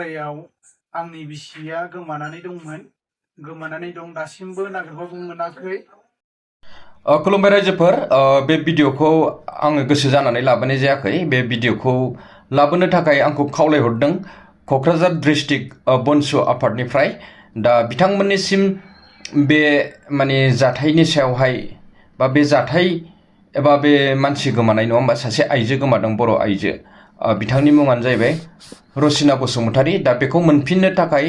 याव आंनि बिसिया गोमानानै दं दासिमबो नागिरबाबो मोनाखै। खुलुमबाय रायजोफोर, बे भिडिअखौ आङो गोसो जानानै लाबोनाय जायाखै। बे भिडिअखौ लाबोनो थाखाय आंखौ खावलायहरदों क'क्राझार डिस्ट्रिक्ट बनसु आफादनिफ्राय। दा बिथांमोननिसिम बे माने जाथायनि सायावहाय बा बे जाथाय एबा बे मानसि गोमानाय नङा होमबा, सासे आइजो गोमादों, बर' आइजो, बिथांनि मुङानो जाहैबाय रसिना बसुमतारी। दा बेखौ मोनफिननो थाखाय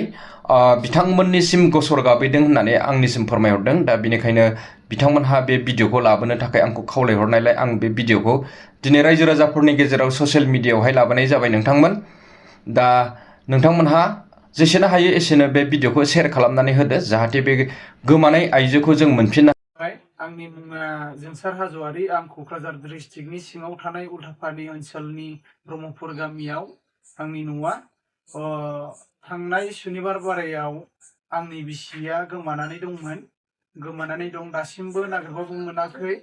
बिथांमोननिसिम गसर गाबैदों होननानै आंनिसिम फोरमायहरदों। दा बेनिखायनो बिथांमोनहा बे भिडिअखौ लाबोनो थाखाय आंखौ खावलायहरनायलाय आं बे भिडिअखौ दिनै रायजो राजाफोरनि गेजेराव ससियेल मिडियायावहाय लाबोनाय जाबाय नोंथांमोन। दा नोंथांमोनहा जेसेनो हायो एसेनो बे भिडिअखौ शेयार खालामनानै होदो, जाहाथे बे गोमानाय आइजोखौ जों मोनफिननो। आंनि मुङा जोंसार हाज'वारी। आं क'क्राझार डिस्ट्रिक्टनि सिङाव थानाय उल्थापानि ओनसोलनि ब्रह्मपुर गामियाव आंनि न'आ। थांनाय सुनिबार बारायाव आंनि बिसिया गोमानानै दं दासिमबो नागिरबाबो मोनाखै।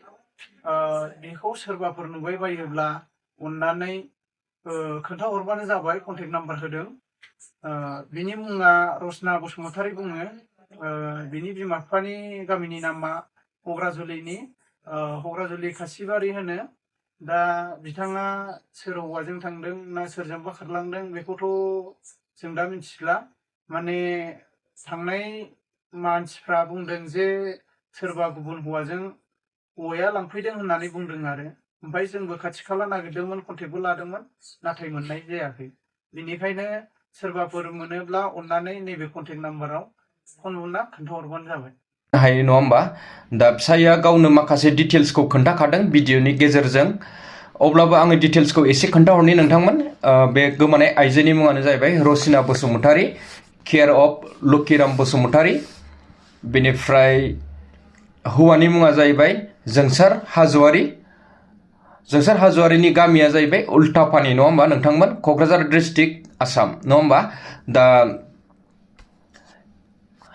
बेखौ सोरबाफोर नुबाय बायोब्ला अननानै खोन्थाहरबानो जाबाय। कन्टेक्ट नाम्बार होदों। बिनि मुङा रसना बसुमतारी बुङो। बिनि बिमा बिफानि गामिनि नामा हग्राजुलि खासिबारि होनो। दा बिथाङा सोर हौवाजों थांदों ना सोरजोंबा खारलांदों बेखौथ' जों दा मिथिला। माने थांनाय मानसिफ्रा बुंदों जे सोरबा गुबुन हौवाया लांफैदों होननानै बुंदों आरो। ओमफ्राय जोंबो खाथि खाला नागिरदोंमोन, कन्टेक्टबो लादोंमोन, नाथाय मोननाय जायाखै। बेनिखायनो सोरबाफोर मोनोब्ला अननानै नैबे कन्टेक्ट नाम्बाराव फन बुंना खोन्थाहरबानो जाबाय। हायो नङा होमबा। दा फिसाइया गावनो माखासे डिटेल्सखौ खोन्थाखादों भिडिअनि गेजेरजों। अब्लाबो आङो डिटेल्सखौ एसे खोन्थाहरनि नोंथांमोन। बे गोमानाय आइजोनि मुङानो जाहैबाय रसिना बसुमतारी, केयार अफ लकिराम बसुमतारी। बेनिफ्राय हौवानि मुङा जाहैबाय जोंसार हाज'वारी। जोंसार हाज'वारीनि गामिया जाहैबाय उल्थापानि नङा होमबा नोंथांमोन, क'क्राझार डिस्ट्रिक्ट, आसाम नङा होमबा। दा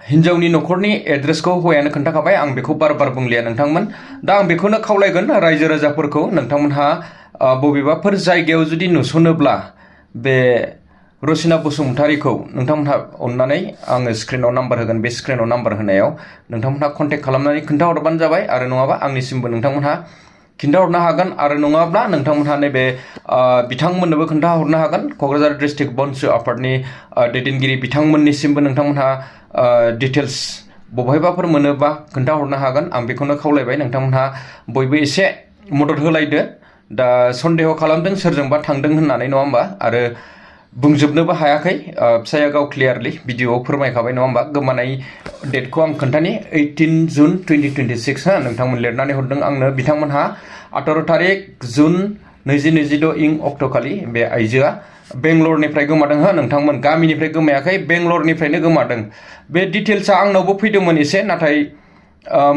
हिन्जावनि न'खरनि एड्रेसखौ हौवायानो खोन्थाखाबाय, आं बेखौ बार बार बुंलिया नोंथांमोन। दा आं बेखौनो खावलायगोन रायजो राजाफोरखौ, नोंथांमोनहा बबेबाफोर जायगायाव जुदि नुसनोब्ला बे रसिना बसुमतारीखौ नोंथांमोनहा अननानै, आङो स्क्रिनाव नाम्बार होगोन, बे स्क्रिनाव नाम्बार होनायाव नोंथांमोनहा कन्टेक्ट खालामनानै खोन्थाहरबानो जाबाय। आरो नङाबा आंनिसिमबो नोंथांमोनहा खिन्थाहरनो हागोन। आरो नङाब्ला नोंथांमोनहा नैबे बिथांमोननोबो खोन्थाहरनो हागोन, क'क्राझार डिस्ट्रिक्ट बनसु आफादनि दैदेनगिरि बिथांमोननिसिमबो नोंथांमोनहा डिटेल्स बबेहायबाफोर मोनोबा खोन्थाहरनो हागोन। आं बेखौनो खावलायबाय, नोंथांमोनहा बयबो एसे मदद होलायदो। दा सन्देह खालामदों सोरजोंबा थांदों होननानै नङा होमबा, आरो बुंजोबनोबो हायाखै। फिसाया गाव क्लियारलि भिडिअआव फोरमायखाबाय नङा होमबा। गोमानाय डेटखौ आं खोन्थानि 18 जुन 2026 हा नोंथांमोन लिरनानै हरदों आंनो। बिथांमोनहा 18 तारिख जुन 2026 इं अक्ट'खालि बे आइजोआ बेंगलरनिफ्राय गोमादों हो नोंथांमोन। गामिनिफ्राय गोमायाखै, बेंगलरनिफ्रायनो गोमादों। बे डिटेल्सआ आंनावबो फैदोंमोन एसे, नाथाय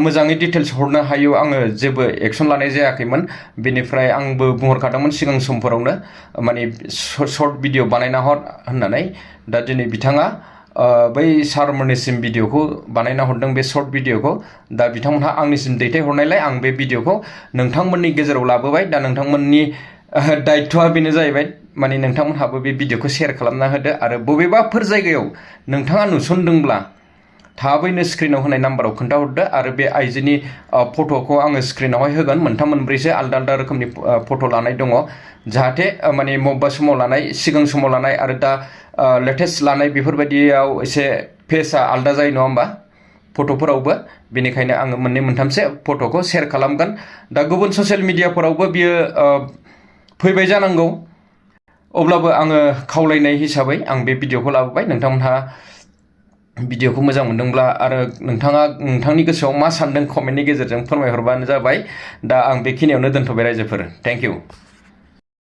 मोजाङै डिटेल्स हरनो हायो आङो जेबो एक्सन लानाय जायाखैमोन। बेनिफ्राय आंबो बुंहरखादोंमोन सिगां समफोरावनो, माने सर्ट भिडिअ बानायना हर होननानै। दा दिनै बिथाङा बै सारमोननिसिम भिडिअखौ बानायना हरदों, बे सर्ट भिडिअखौ। दा बिथांमोनहा आंनिसिम दैथायहरनायलाय आं बे भिडिअखौ नोंथांमोननि गेजेराव लाबोबाय। दा नोंथांमोननि दायित्वआ बेनो जाहैबाय, माने नोंथांमोनहाबो बे भिडिअखौ शेयार खालामना होदो। आरो बबेबाफोर जायगायाव नोंथाङा नुसनदोंब्ला थाबैनो स्क्रिनाव होनाय नाम्बाराव खोन्थाहरदो। आरो बे आइजोनि फट'खौ आङो स्क्रिनावहाय होगोन। मोनथाम मोनब्रैसो आलदा आलदा रोखोमनि फट' लानाय दङ, जाहाथे माने बबेबा समाव लानाय, सिगां समाव लानाय आरो दा लेटेस्ट लानाय, बेफोरबायदियाव एसे फेसआ आलदा जायो नङा होमबा फट'फोरावबो। बेनिखायनो आङो मोननै मोनथामसो फट'खौ शेयार खालामगोन। दा गुबुन ससियेल मिडियाफोरावबो बियो फैबाय जानांगौ। अब्लाबो आङो खावलायनाय हिसाबै आं बे भिडिअखौ लाबोबाय। नोंथांमोनहा भिडिअखौ मोजां मोनदोंब्ला आरो नोंथाङा नोंथांनि गोसोआव मा सानदों कमेन्टनि गेजेरजों फोरमायहरबानो जाबाय। दा आं बेखिनियावनो दोनथ'बाय रायजोफोर। Thank you.